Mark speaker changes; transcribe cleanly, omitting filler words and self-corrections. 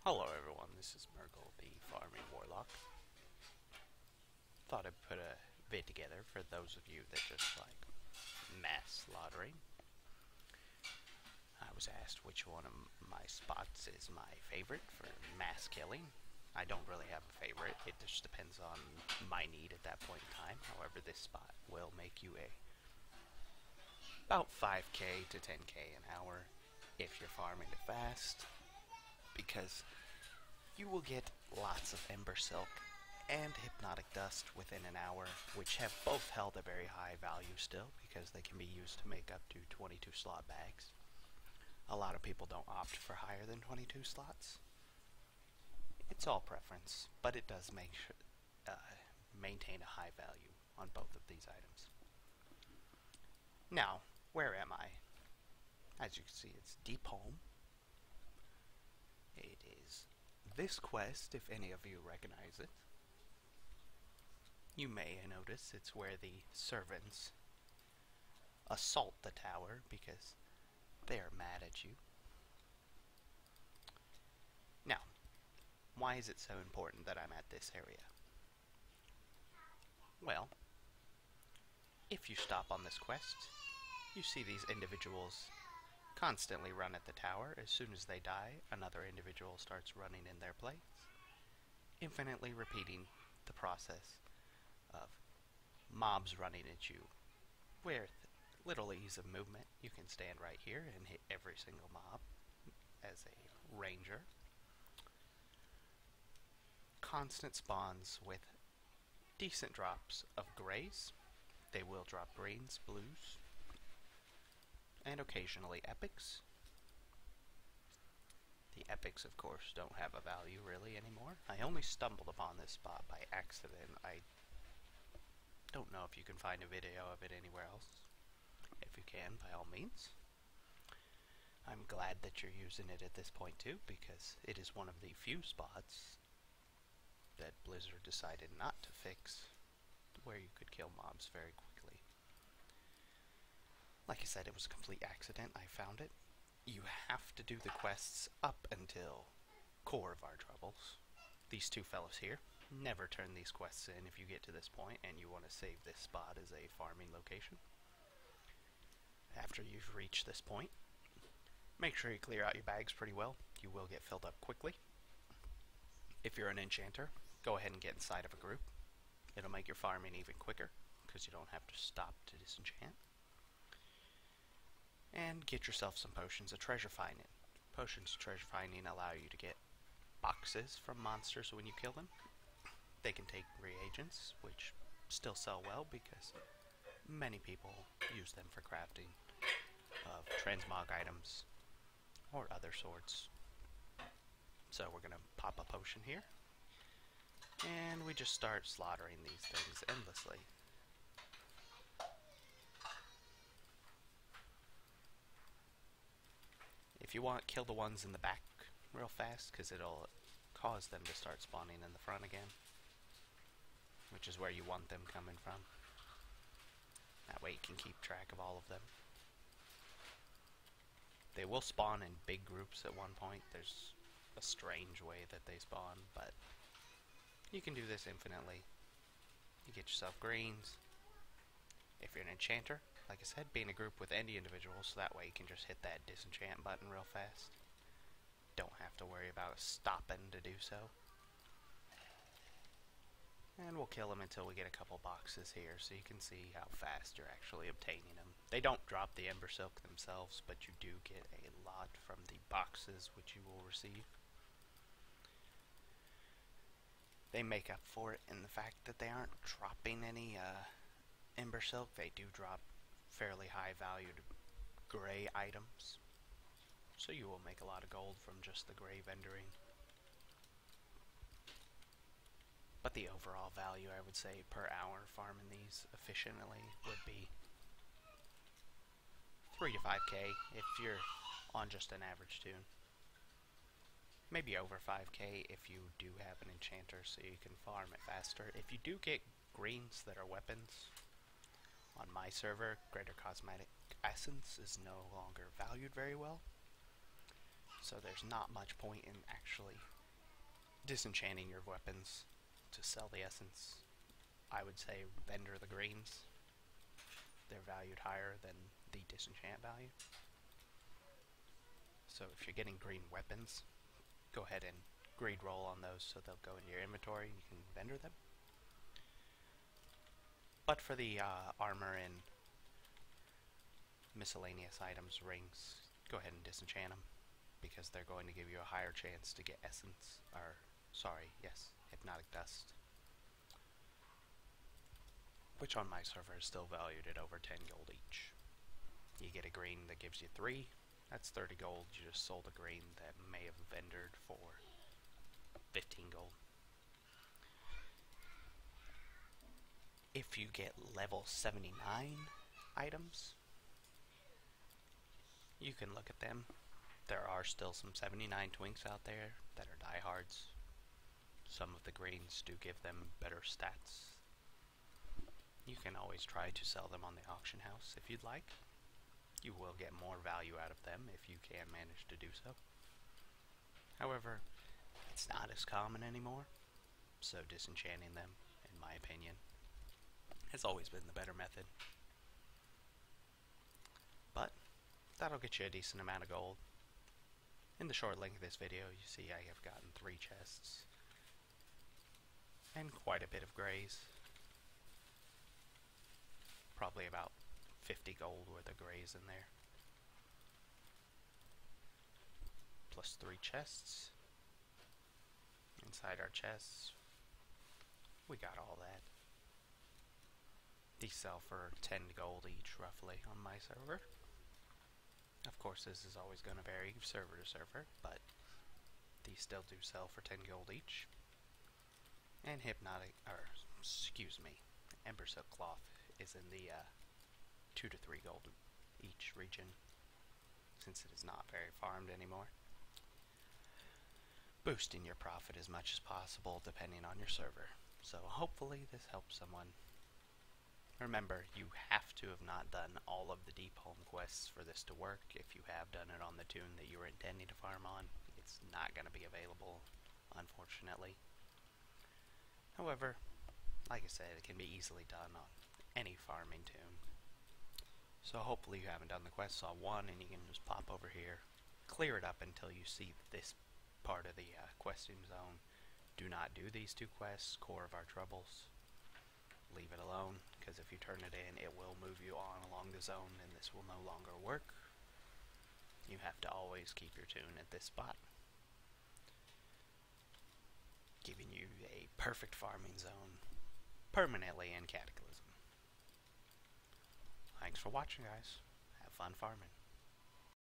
Speaker 1: Hello everyone, this is Mmrrggll, the farming warlock. Thought I'd put a vid together for those of you that just like mass slaughtering. I was asked which one of my spots is my favorite for mass killing. I don't really have a favorite, it just depends on my need at that point in time. However, this spot will make you about 5k to 10k an hour if you're farming it fast, because you will get lots of Embersilk and Hypnotic Dust within an hour, which have both held a very high value still because they can be used to make up to 22 slot bags. A lot of people don't opt for higher than 22 slots. It's all preference, but it does maintain a high value on both of these items. Now, where am I? As you can see, it's Deepholm. It is this quest, if any of you recognize it. You may notice it's where the servants assault the tower because they are mad at you. Now, why is it so important that I'm at this area? Well, if you stop on this quest, you see these individuals constantly run at the tower. As soon as they die, another individual starts running in their place, infinitely repeating the process of mobs running at you. With little ease of movement, you can stand right here and hit every single mob as a ranger. Constant spawns with decent drops of grays. They will drop greens, blues, and occasionally epics. The epics, of course, don't have a value really anymore. I only stumbled upon this spot by accident. I don't know if you can find a video of it anywhere else. If you can, by all means. I'm glad that you're using it at this point too, because it is one of the few spots that Blizzard decided not to fix where you could kill mobs very quickly. Like I said, it was a complete accident. I found it. You have to do the quests up until Core of Our Troubles. These two fellows here. Never turn these quests in if you get to this point and you want to save this spot as a farming location. After you've reached this point, make sure you clear out your bags pretty well. You will get filled up quickly. If you're an enchanter, go ahead and get inside of a group. It'll make your farming even quicker because you don't have to stop to disenchant. And get yourself some potions of treasure finding. Potions of treasure finding allow you to get boxes from monsters when you kill them. They can take reagents, which still sell well because many people use them for crafting of transmog items or other sorts. So we're going to pop a potion here, and we just start slaughtering these things endlessly. If you want, kill the ones in the back real fast, because it'll cause them to start spawning in the front again, which is where you want them coming from. That way you can keep track of all of them. They will spawn in big groups at one point. There's a strange way that they spawn, but you can do this infinitely. You get yourself greens. If you're an enchanter, like I said, be in a group with any individual, so that way you can just hit that disenchant button real fast. Don't have to worry about stopping to do so. And we'll kill them until we get a couple boxes here, so you can see how fast you're actually obtaining them. They don't drop the Embersilk themselves, but you do get a lot from the boxes which you will receive. They make up for it in the fact that they aren't dropping any Embersilk. They do drop fairly high valued gray items, so you will make a lot of gold from just the gray vendoring. But the overall value, I would say, per hour farming these efficiently would be 3 to 5k if you're on just an average tune. Maybe over 5k if you do have an enchanter, so you can farm it faster. If you do get greens that are weapons, on my server, Greater Cosmetic Essence is no longer valued very well. So there's not much point in actually disenchanting your weapons to sell the essence. I would say vendor the greens. They're valued higher than the disenchant value. So if you're getting green weapons, go ahead and greed roll on those so they'll go into your inventory and you can vendor them. But for the armor and miscellaneous items, rings, go ahead and disenchant them because they're going to give you a higher chance to get essence, or sorry, yes, hypnotic dust, which on my server is still valued at over 10 gold each. You get a green that gives you 3, that's 30 gold. You just sold a green that may have vendored for 15 gold. If you get level 79 items, you can look at them. There are still some 79 twinks out there that are diehards. Some of the greens do give them better stats. You can always try to sell them on the auction house if you'd like. You will get more value out of them if you can manage to do so. However, it's not as common anymore, so disenchanting them, in my opinion, has always been the better method. But that'll get you a decent amount of gold. In the short length of this video, you see I have gotten 3 chests and quite a bit of grays. Probably about 50 gold worth of grays in there. Plus 3 chests. Inside our chests, we got all that. These sell for 10 gold each, roughly, on my server. Of course, this is always going to vary server to server, but these still do sell for 10 gold each. And Embersilk cloth is in the 2 to 3 gold each region, since it is not very farmed anymore. Boosting your profit as much as possible depending on your server. So hopefully this helps someone. Remember, you have to have not done all of the Deepholm quests for this to work. If you have done it on the tune that you were intending to farm on, it's not going to be available, unfortunately. However, like I said, it can be easily done on any farming tune. So hopefully you haven't done the quests on one and you can just pop over here, clear it up until you see this part of the questing zone. Do not do these 2 quests, Core of Our Troubles. Leave it alone, because if you turn it in, it will move you on along the zone, and this will no longer work. You have to always keep your tune at this spot, giving you a perfect farming zone permanently in Cataclysm. Thanks for watching, guys. Have fun farming.